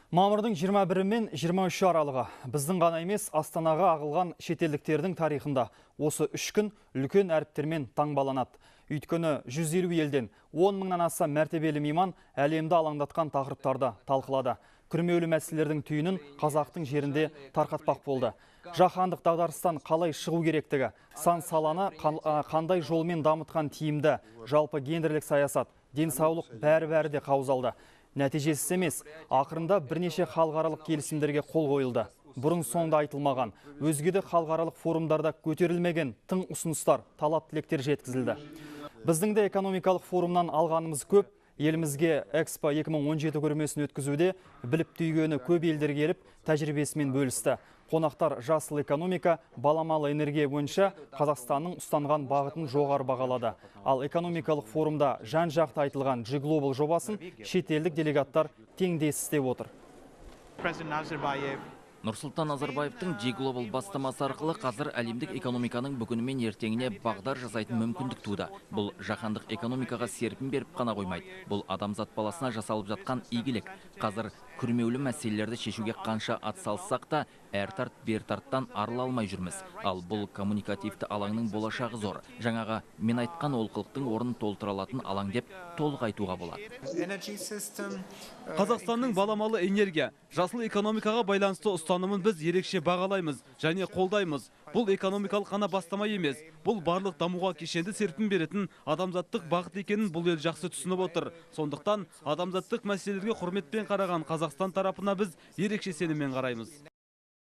Мамырдың 21 мен 23 аралығы біздің ғана емес, Астанаға ағылған шетелдіктердің тарихында осы 3 күн үлкен әріптермен таңбаланады. Өйткені 150 елден 10 мыңнан аса мәртебелі мейман әлемді алаңдатқан тақырыптарды талқылады. Күрмеулі мәселелердің түйінін қазақтың жерінде тарқатпақ болды. Жаһандық дағдарыстан қалай шығу керектігі, сан саланы қандай жолмен дамытқан тиімді, жалпы гендерлік саясат, денсаулық бәрі де қаузалды. Нәтижесіз емес, ақырында бірнеше халықаралық келісімдерге қол қойылды. Бұрын соңды айтылмаған, өзге де халықаралық форумдарда көтерілмеген тың ұсыныстар, талап тілектер жеткізілді. Біздің де экономикалық форумнан алғанымыз көп. Елімізге Экспо 2017 көрмесін өткізуде біліп түйгені көп елдер келіп, тәжірибесімен бөлісті. Қонақтар жасыл экономика, баламалы энергия бойынша Қазақстанның ұстанған бағытын жоғары бағалады. Ал экономикалық форумда жан-жақты айтылған G-Global жобасын шетелдік делегаттар теңдесі істеп отыр. Нұрсұлтан Назарбаевтың G-Global бастамасы арқылы қазір әлемдік экономиканың бүгіні мен ертеңіне бағдар жасайтын мүмкіндік туды. Бұл жаһандық экономикаға серпін беріп қана қоймайды. Бұл адамзат баласына жасалып жатқан игілік. Қазір күрмеулі мәселелерді шешуге қанша атсалыссақ та, әр тарт бер тарттан арыла алмай жүрміз. Ал бұл коммуникативті алаңның болашағы зор. Жаңаға мен айтқан олқылықтың орнын толтыра алатын алаң деп толық айтуға болады. Қазақстанның баламалы энергия, жасыл экономикаға байланысты ұстанымын біз ерекше бағалаймыз және қолдаймыз. Бұл экономикалық қана бастама емес, бұл барлық дамуға кешенді серпін беретін адамзаттық бағыт екенін бұл ел жақсы түсініп отыр. Сондықтан адамзаттық мәселелерге құрметпен қараған Қазақстан тарапына біз ерекше сеніммен қараймыз.